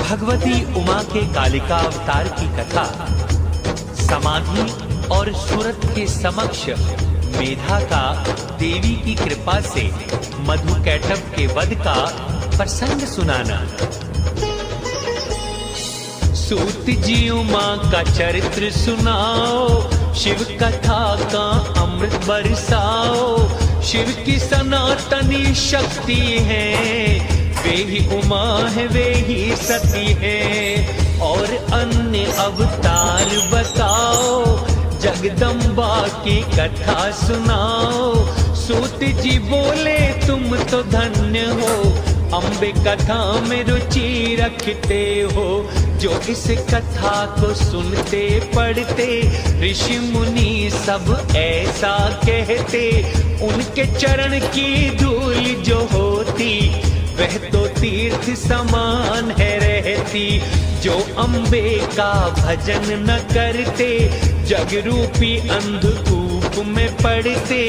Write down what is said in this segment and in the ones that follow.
भगवती उमा के कालिका अवतार की कथा समाधि और सूरत के समक्ष मेधा का देवी की कृपा से मधुकैटभ के वध का प्रसंग सुनाना। सूत जी उमा का चरित्र सुनाओ, शिव कथा का अमृत बरसाओ। शिव की सनातनी शक्ति है, वे ही उमा है वे ही सती है। और अन्य अवतार बताओ, जगदम्बा की कथा सुनाओ। सूत जी बोले तुम तो धन्य हो, अम्बे कथा में रुचि रखते हो। जो इस कथा को सुनते पढ़ते ऋषि मुनि सब ऐसा कहते। उनके चरण की धूल जो होती वह तो तीर्थ समान है रहती। जो अम्बे का भजन न करते, जग रूपी अंधकूप में पड़ते।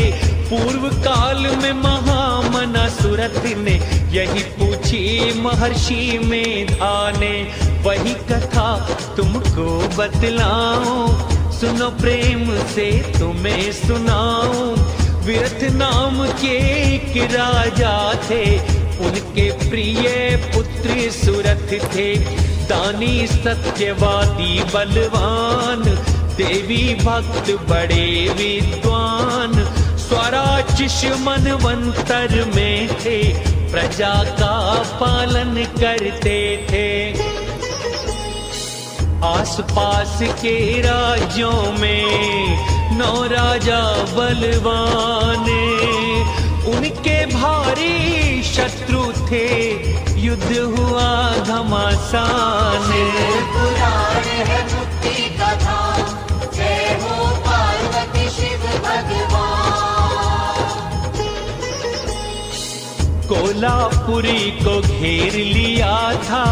पूर्व काल में महामना सूरत ने यही पूछी महर्षि मेधा ने। वही कथा तुमको बतलाऊं, सुनो प्रेम से तुम्हें सुनाऊं। विरथ नाम के एक राजा थे, उनके प्रिय पुत्र सूरत थे। दानी सत्यवादी बलवान, देवी भक्त बड़े विद्वान। स्वराज मनवंतर में थे, प्रजा का पालन करते थे। आसपास के राज्यों में 9 राजा बलवान, उनके भारी शत्रु थे, युद्ध हुआ घमासान। पुराण है मुक्ति कथा, जय हो पार्वती शिव भगवान। कोलापुरी को घेर लिया था,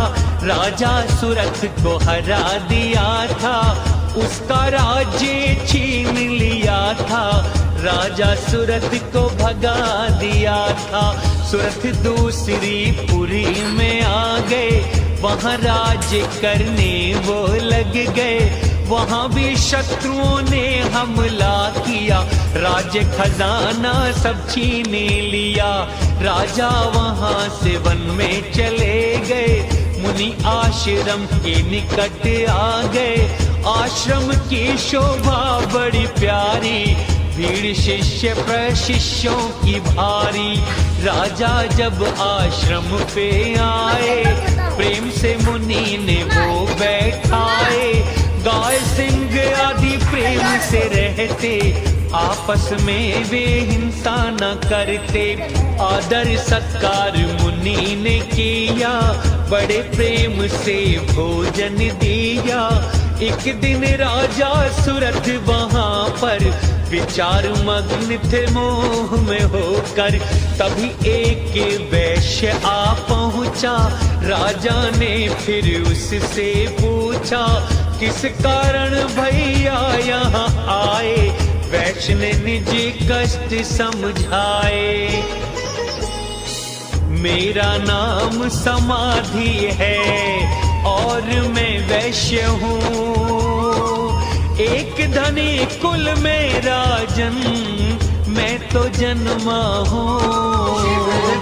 राजा सूरत को हरा दिया था। उसका राज्य छीन लिया था, राजा सूरत को भगा दिया था। सूरत दूसरी पुरी में आ गए, वहाँ राज्य करने वो लग गए। वहाँ भी शत्रुओं ने हमला किया, राज्य खजाना सब छीन लिया। राजा वहाँ से वन में चले गए, मुनि आश्रम के निकट आ गए। आश्रम की शोभा बड़ी प्यारी, भीड़ शिष्य प्रशिष्यों की भारी। राजा जब आश्रम पे आए, प्रेम से मुनि ने वो बैठाए। गाय सिंह आदि प्रेम से रहते, आपस में वे हिंसा न करते। आदर सत्कार मुनि ने किया, बड़े प्रेम से भोजन दिया। एक दिन राजा सूरत वहाँ पर विचार मग्न थे मोह में होकर। तभी एक वैश्य आ पहुँचा, राजा ने फिर उससे पूछा, किस कारण भैया यहाँ आए। वैश्य ने निजी कष्ट समझाए, मेरा नाम समाधि है और मैं वैश्य हूँ। एक धनी कुल में राजन मैं तो जन्मा हूँ।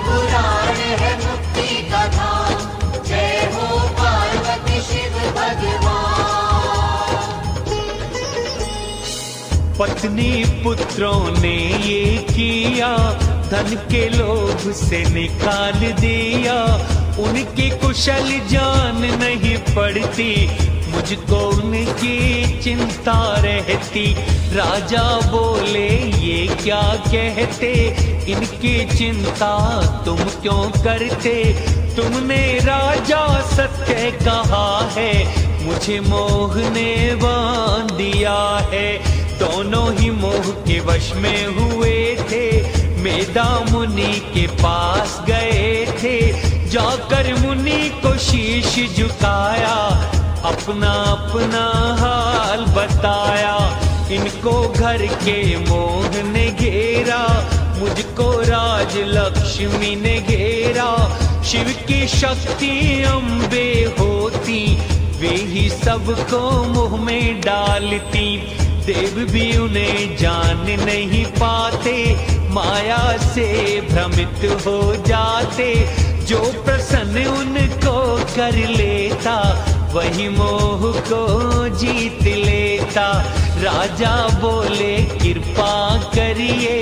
पुराण है मुक्ति कथा, जय हो पार्वती शिव भगवान। पत्नी पुत्रों ने ये किया, धन के लोभ से निकाल दिया। उनकी कुशल जान नहीं पड़ती, मुझको उनकी चिंता रहती। राजा बोले ये क्या कहते, इनकी चिंता तुम क्यों करते। तुमने राजा सत्य कहा है, मुझे मोह ने बांध दिया है। दोनों ही मोह के वश में हुए थे, मेधा मुनि के पास गए थे। जाकर मुनि को शीश झुकाया, अपना अपना हाल बताया। इनको घर के मोह ने घेरा, मुझको राज लक्ष्मी ने घेरा। शिव की शक्ति अम्बे होती, वे ही सबको मुंह में डालती। देव भी उन्हें जान नहीं पाते, माया से भ्रमित हो जाते। जो प्रसन्न उनको कर लेता, वही मोह को जीत लेता। राजा बोले कृपा करिए,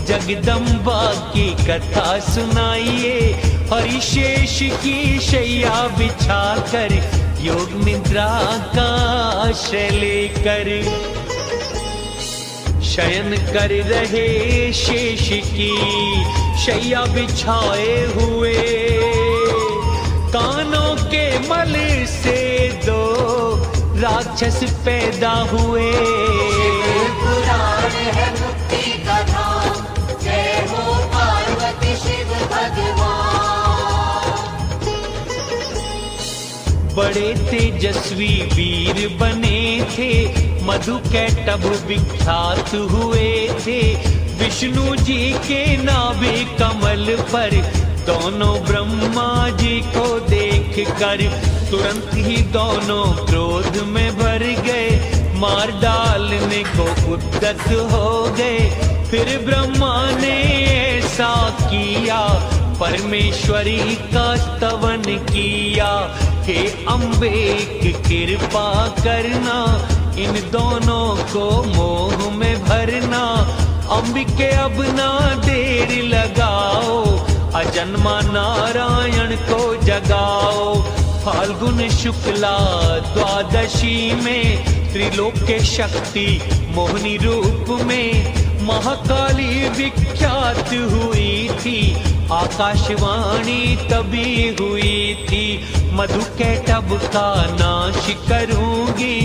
जगदम्बा की कथा सुनाइए। हरिशेष की शैया बिछाकर, योग निद्रा का आश्रय लेकर शयन कर रहे शेष की शैया बिछाए हुए। कानों के मल से दो राक्षस पैदा हुए। पुराण है मुक्ति का धाम, जय हो पार्वती शिव भगवान। बड़े तेजस्वी वीर बने थे, मधु कैटभ विख्यात हुए थे। विष्णु जी के नाभि कमल पर दोनों ब्रह्मा जी को देख कर तुरंत ही दोनों क्रोध में भर गए, मार डालने को उद्यत हो गए। फिर ब्रह्मा ने ऐसा किया, परमेश्वरी का स्तवन किया। हे अम्बे कृपा करना, इन दोनों को मोह में भरना। अंबिके अब ना देर लगाओ, अजन्मा नारायण को जगाओ। फाल्गुन शुक्ला द्वादशी में त्रिलोक के शक्ति मोहिनी रूप में महाकाली विख्यात हुई थी। आकाशवाणी तभी हुई थी, मधु कैटभ का नाश करूंगी,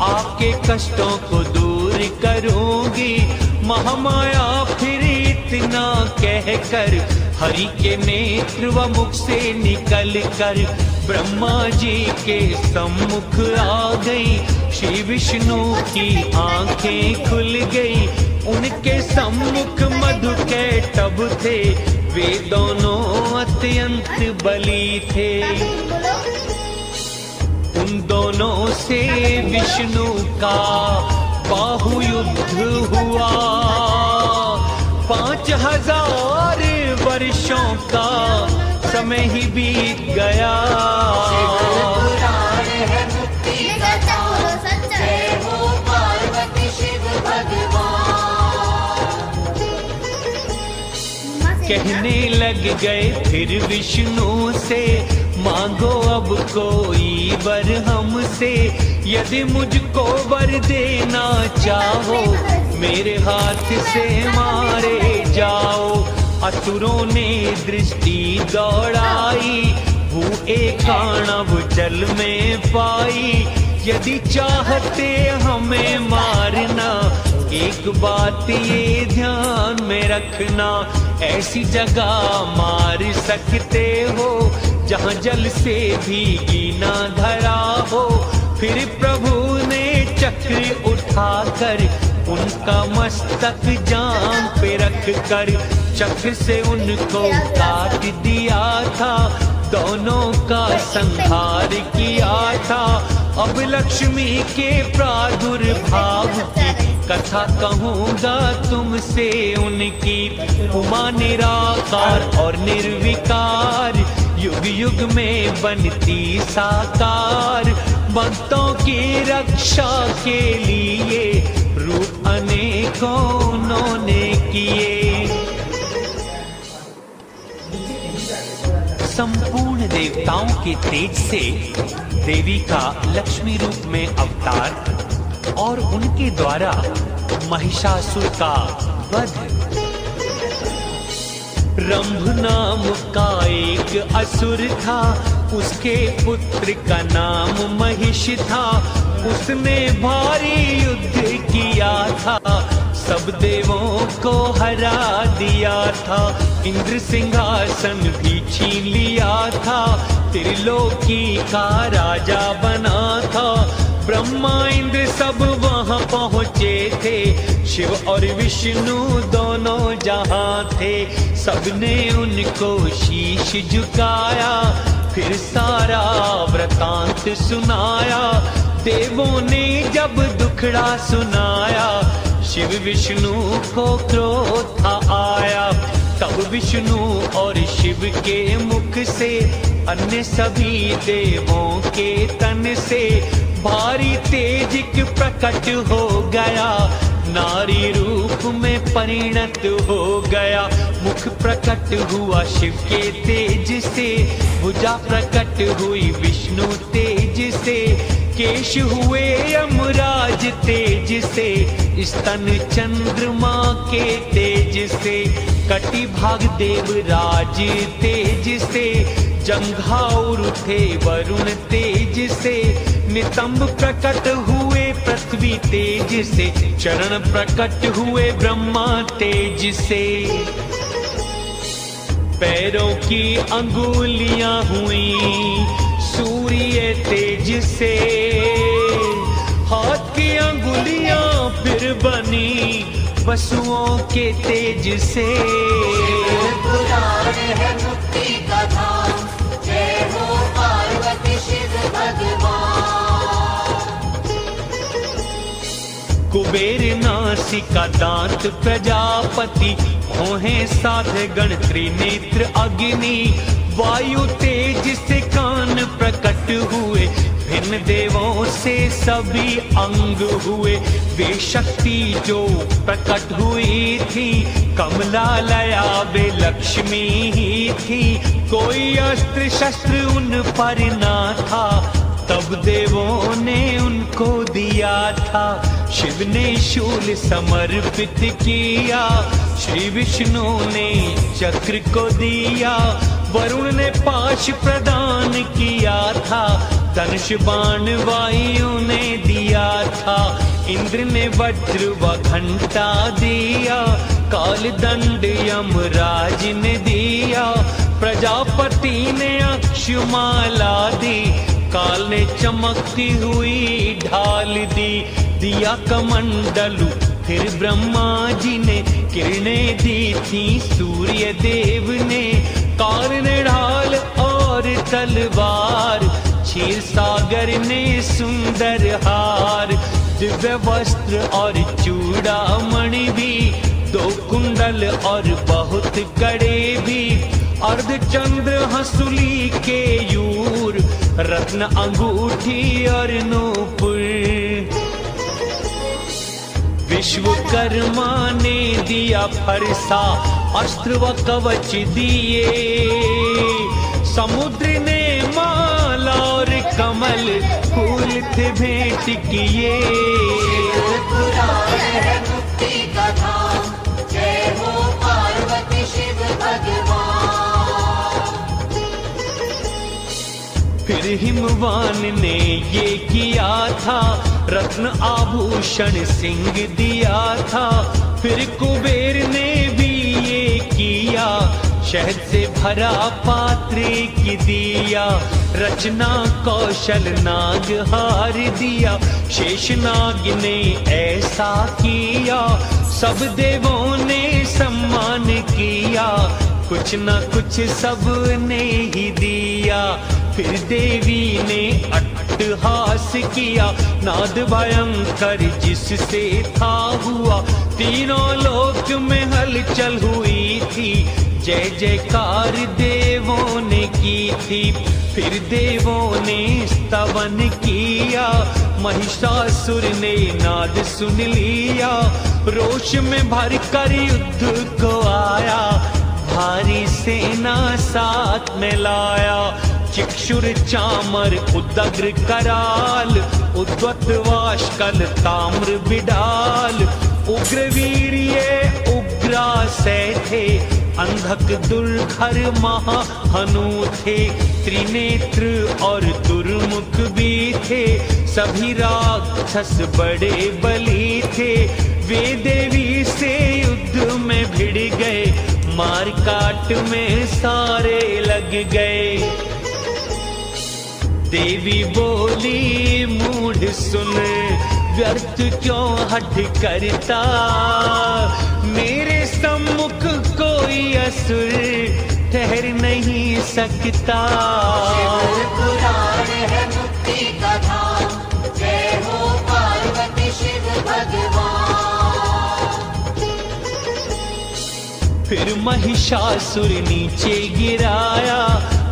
आपके कष्टों को दूर करूंगी। महामाया फिर इतना कहकर हरि के नेत्र व मुख से निकल कर ब्रह्मा जी के सम्मुख आ गई। श्री विष्णु की आंखें खुल गई, उनके सम्मुख मधु कैटभ थे। वे दोनों अत्यंत बली थे। उन दोनों से विष्णु का बाहुयुद्ध हुआ। 5000 वर्षों का समय ही बीत गया। पुराण है मुक्ति का धाम, जय हो पार्वती शिव भगवान। कहने लग गए फिर विष्णु से, मांगो अब कोई वर हमसे। यदि मुझको वर देना चाहो, मेरे हाथ से मारे जाओ। असुरों ने दृष्टि दौड़ाई, भूए काणव जल में पाई। यदि चाहते हमें मारना, एक बात ये ध्यान में रखना, ऐसी जगह मार सकते हो जहाँ जल से भी ना धरा हो। फिर प्रभु ने चक्र उठाकर उनका मस्तक जाम पे रख कर चक्र से उनको काट दिया था। दोनों का संहार किया था। अब लक्ष्मी के प्रादुर्भाव की कथा कहूँगा तुमसे उनकी। उमा निराकार और निर्विकार, युग युग में बनती साकार। भक्तों की रक्षा के लिए रूप अनेकों उन्होंने किए। संपूर्ण देवताओं के तेज से देवी का लक्ष्मी रूप में अवतार और उनके द्वारा महिषासुर का वध। रंभ नाम का एक असुर था, उसके पुत्र का नाम महिष था। उसने भारी युद्ध किया था, सब देवों को हरा दिया था। इंद्र सिंहासन भी छीन लिया था, त्रिलोकी का राजा बना था। ब्रह्मा इंद्र सब वहां पहुंचे थे, शिव और विष्णु दोनों जहां थे। सबने उनको शीश झुकाया, फिर सारा वृतांत सुनाया। देवों ने जब दुखड़ा सुनाया, शिव विष्णु को क्रोध था आया। तब विष्णु और शिव के मुख से, अन्य सभी देवों के तन से भारी तेज प्रकट हो गया। नारी रूप में परिणत हो गया। मुख प्रकट हुआ शिव के तेज से, भुजा प्रकट हुई विष्णु तेज से, केश हुए यमराज तेज से, स्तन चंद्रमा के तेज से, कटि भाग देवराज तेज से, जंघाउर थे वरुण तेज से, नितंब प्रकट हुए पृथ्वी तेज से, चरण प्रकट हुए ब्रह्मा तेज से। पैरों की अंगुलियां हुई सूर्य तेज से, हाथ की अंगुलियां फिर बनी वसुओं के तेज से। पुराण है मुक्ति का धाम, जय हो पार्वती शिव भगवान। कुबेर नासिका दांत प्रजापति, भौहें साध गण त्रिनेत्र अग्नि, वायु तेज से कान प्रकट हुए, भिन्न देवों से सभी अंग हुए। वे शक्ति जो प्रकट हुई थी, कमला लया वे लक्ष्मी ही थी। कोई अस्त्र शस्त्र उन पर ना था, तब देवों ने उनको दिया था। शिव ने शूल समर्पित किया, श्री विष्णु ने चक्र को दिया। वरुण ने पाश प्रदान किया था, धनुष बाण वायु ने दिया था। इंद्र ने वज्र व घंटा दिया, काल दंड यमराज ने दिया। प्रजापति ने अक्षमाला दी, काल ने चमकती हुई ढाल दी। दिया कमंडलु फिर ब्रह्मा जी ने, किरणें दी थी सूर्य देव ने। काल ने ढाल और तलवार, क्षीर सागर ने सुंदर हार। दिव्य वस्त्र और चूड़ामणि भी, दो कुंडल और बहुत कड़े भी। अर्धचंद्र हंसुली के यूर, रत्न अंगूठी और नूपुर। विश्वकर्मा ने दिया फरसा, अस्त्र व कवच दिए। समुद्र ने माला और कमल फूल थे भेंट किए। पुराण है मुक्ति का धाम, जय हो पार्वती शिव भगवान। फिर हिमवान ने ये किया था, रत्न आभूषण सिंह दिया था। फिर कुबेर ने भी ये किया, शहद से भरा पात्र की दिया। रचना कौशल नाग हार दिया, शेष नाग ने ऐसा किया। सब देवों ने सम्मान किया, कुछ न कुछ सब ने ही दिया। फिर देवी ने अट्टहास किया, नाद भयंकर जिससे था हुआ। तीनों लोक में हलचल हुई थी, जय जयकार देवों ने की थी। फिर देवों ने स्तवन किया, महिषासुर ने नाद सुन लिया। रोष में भर कर युद्ध को आया, भारी सेना साथ में लाया। चिक्षुर चामर उदग्र कराल, उद्वत वाष्कल ताम्र बिडाल। उग्र वीर्ये उग्रासय थे, अंधक दुर्धर महाहनु थे। त्रिनेत्र और दुर्मुख भी थे, सभी राक्षस बड़े बली थे। वे देवी से युद्ध में भिड़ गए, मार काट में सारे लग गए। देवी बोली मूढ़ सुन, व्यर्थ क्यों हठ करता, मेरे सम्मुख कोई असुर ठहर नहीं सकता। शिव पुराण है मुक्ति का धाम, जय हो पार्वती शिव भगवान। फिर महिषासुर नीचे गिराया,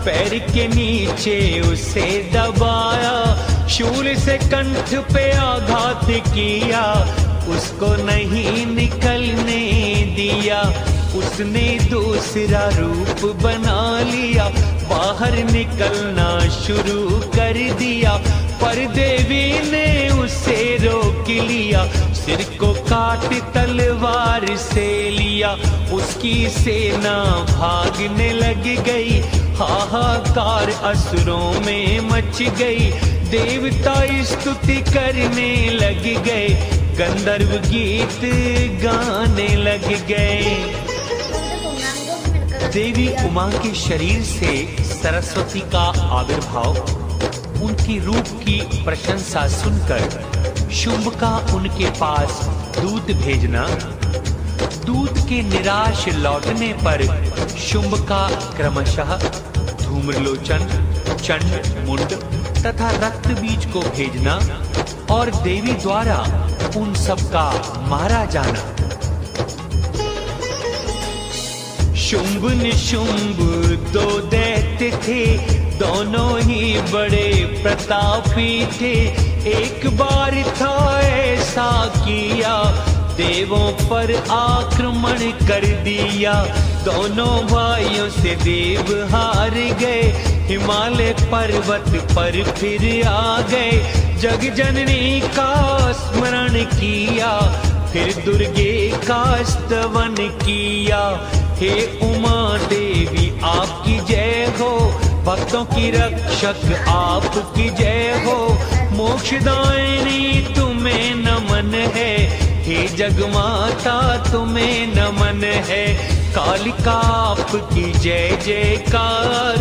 पैर के नीचे उसे दबाया, शूल से कंठ पे आघात किया, उसको नहीं निकलने दिया। उसने दूसरा रूप बना लिया, बाहर निकलना शुरू कर दिया, पर देवी ने उसे रोक लिया, सिर को काट तलवार से लिया। उसकी सेना भागने लग गई, हाहाकार असुरों में मच गई, देवता स्तुति करने लग गए, गंधर्व गीत गाने लग गए। देवी उमा के शरीर से सरस्वती का आविर्भाव, उनकी रूप की प्रशंसा सुनकर शुंभ का उनके पास दूत भेजना, दूत के निराश लौटने पर शुंभ का क्रमशः धूम्रलोचन, चंड, मुंड तथा रक्त बीज को भेजना और देवी द्वारा उन सब का मारा जाना। शुंभ निशुंभ दो दैत्य थे, दोनों ही बड़े प्रतापी थे। एक बार था ऐसा किया, देवों पर आक्रमण कर दिया, दोनों भाइयों से देव हार गए, हिमालय पर्वत पर फिर आ गए, जग जननी का स्मरण किया, फिर दुर्गे का स्तवन किया। हे उमा देवी आपकी जय हो, भक्तों की रक्षक आपकी जय हो, मोक्षदायिनी तुम्हें नमन है, हे जगमाता तुम्हें नमन है। कालिका आपकी जय जयकार,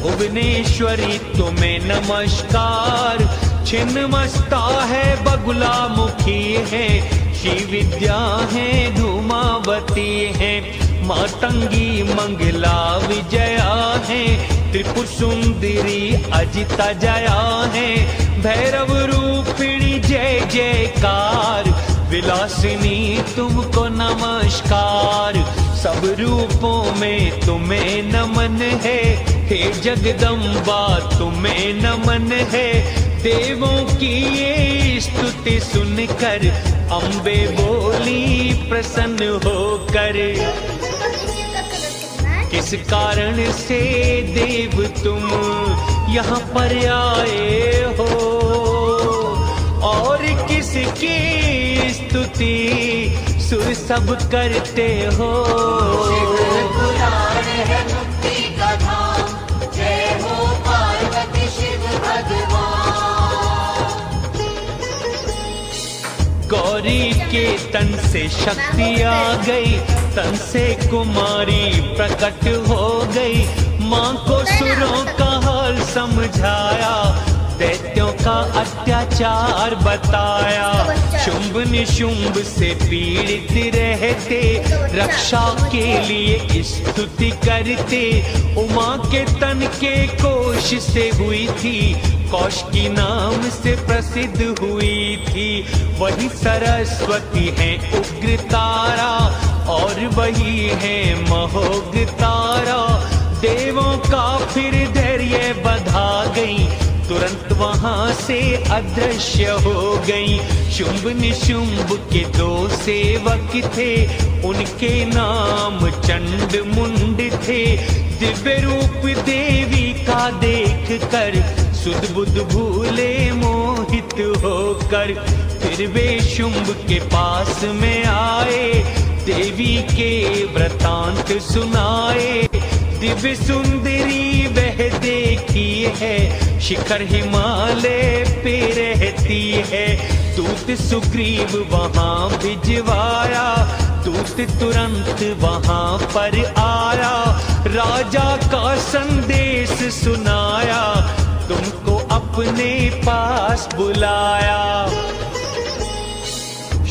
भुवनेश्वरी तुम्हें नमस्कार, छिन्नमस्ता है बगुला मुखी है, श्री विद्या है धूमावती है, मातंगी मंगला विजया है, त्रिपुर सुंदरी अजिता जया है, भैरव रूपिणी जय जयकार, विलासिनी तुमको नमस्कार, सब रूपों में तुम्हें नमन है, हे जगदम्बा तुम्हें नमन है। देवों की ये स्तुति सुनकर अम्बे बोली प्रसन्न होकर, किस कारण से देव तुम यहाँ पर आए हो, और किसकी स्तुति सुर सब करते हो। शिव पुराण है मुक्ति का धाम, जय हो पार्वती शिव भगवान। गौरी के तन से शक्ति आ गई, तन से कुमारी प्रकट हो गई, माँ को सुरों का हाल समझाया, दैत्यों का अत्याचार बताया, शुंभ निशुंभ से पीड़ित रहते, रक्षा के लिए स्तुति करते, उमा के तन के कोश से हुई थी, कौशिकी नाम से प्रसिद्ध हुई थी, वही सरस्वती है उग्र तारा, और वही है महोग्र तारा, देवों का फिर धैर्य बधा गई, तुरंत वहां से अदृश्य हो गई। शुंभ निशुंभ के दो सेवक थे, उनके नाम चंड मुंड थे, दिव्य रूप देवी का देख कर सुध बुध भूले मोहित होकर, फिर वे शुंभ के पास में आए, देवी के वृतांत सुनाए, दिव्य सुंदरी वह देखी है, शिखर हिमालय पे रहती है, दूत सुग्रीव वहां भिजवाया, दूत तुरंत वहां पर आया, राजा का संदेश सुनाया, तुमको अपने पास बुलाया।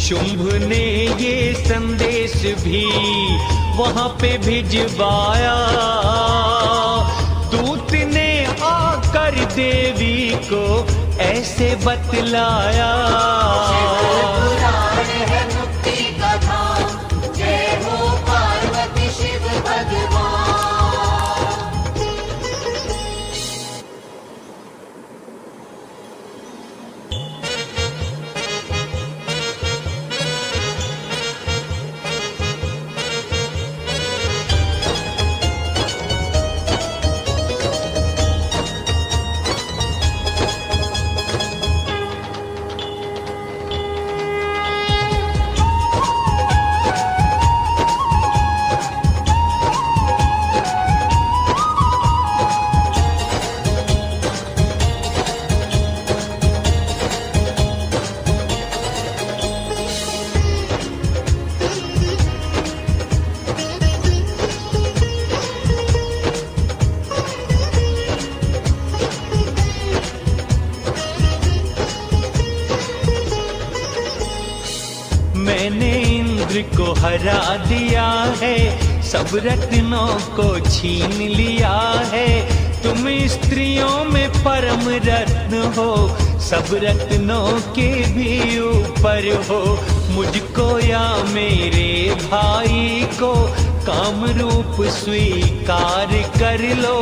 शुंभ ने ये संदेश भी वहां पे भिजवाया। दूत ने आकर देवी को ऐसे बतलाया। पुराण है मुक्ति का धाम, जय हो पार्वती शिव भगवान। मैंने इंद्र को हरा दिया है, सब रत्नों को छीन लिया है। तुम स्त्रियों में परम रत्न हो, सब रत्नों के भी ऊपर हो। मुझको या मेरे भाई को काम रूप स्वीकार कर लो।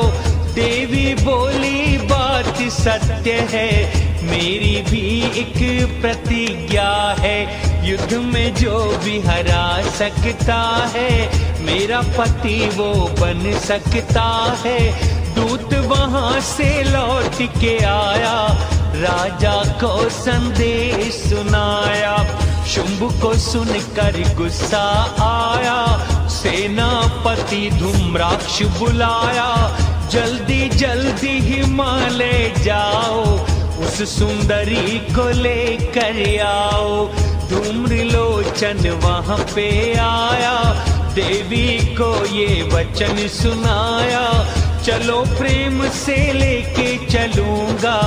देवी बोली बात सत्य है, मेरी भी एक प्रतिज्ञा है। युद्ध में जो भी हरा सकता है, मेरा पति वो बन सकता है। दूत वहां से लौट के आया, राजा को संदेश सुनाया। शुंभ को सुनकर गुस्सा आया, सेनापति धूम्राक्ष बुलाया। जल्दी जल्दी हिमालय जाओ, उस सुंदरी को लेकर आओ। धूम्रलोचन वहां पे आया, देवी को ये वचन सुनाया। चलो प्रेम से लेके चलूंगा,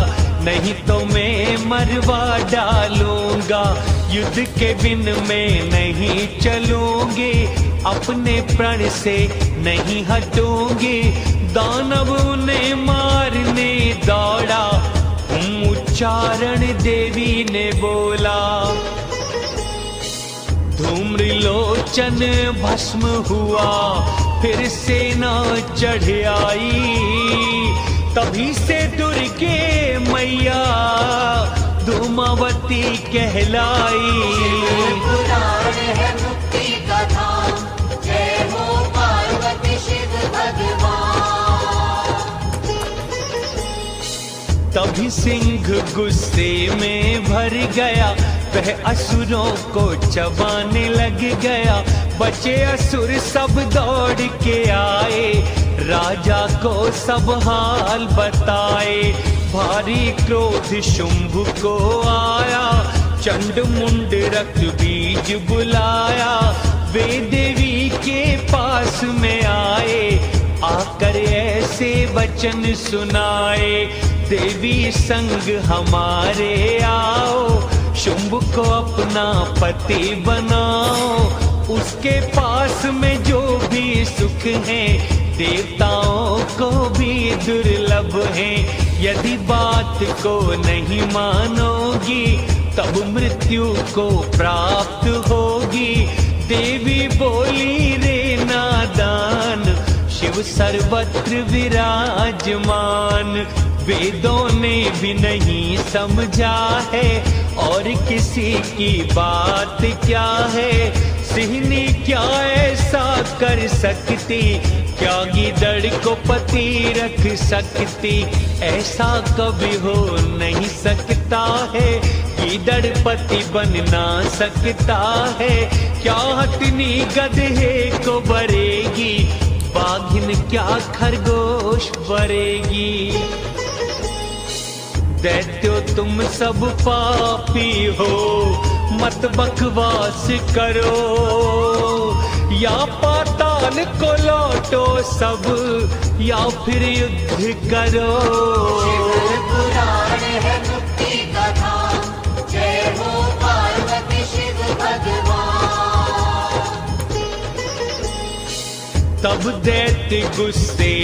नहीं तो मैं मरवा डालूंगा। युद्ध के बिन मैं नहीं चलूंगी, अपने प्रण से नहीं हटूंगी। दानव उन्हें मारने दौड़ा, उच्चारण देवी ने बोला। धूम्रलोचन भस्म हुआ, फिर सेना चढ़ आई। तभी से दुर्गे मैया धूमावती कहलाई। पुराण है मुक्ति का धाम, जय हो पार्वती शिव भगवान। तभी सिंह गुस्से में भर गया, वह असुरों को चबाने लग गया। बचे असुर सब दौड़ के आए, राजा को सब हाल बताए। भारी क्रोध शुंभ को आया, चंड मुंड रक्त बीज बुलाया। वे देवी के पास में आए, आकर ऐसे वचन सुनाए। देवी संग हमारे आओ, शुंभ को अपना पति बनाओ। उसके पास में जो भी सुख है, देवताओं को भी दुर्लभ है। यदि बात को नहीं मानोगी, तब मृत्यु को प्राप्त होगी। देवी बोली रे नादान, शिव सर्वत्र विराजमान। वेदों ने भी नहीं समझा है, और किसी की बात क्या है। सिंहनी क्या ऐसा कर सकती, क्या गीदड़ को पति रख सकती। ऐसा कभी हो नहीं सकता है, गीदड़ पति बन ना सकता है। क्या हथनी गधे को बरेगी, बाघिन क्या खरगोश बरेगी। दैत्यो तुम सब पापी हो, मत बकवास करो। या पाताल को लौटो सब, या फिर युद्ध करो। है मुक्ति का धाम, जय हो पार्वती शिव भगवान। तब दैत्य गुस्से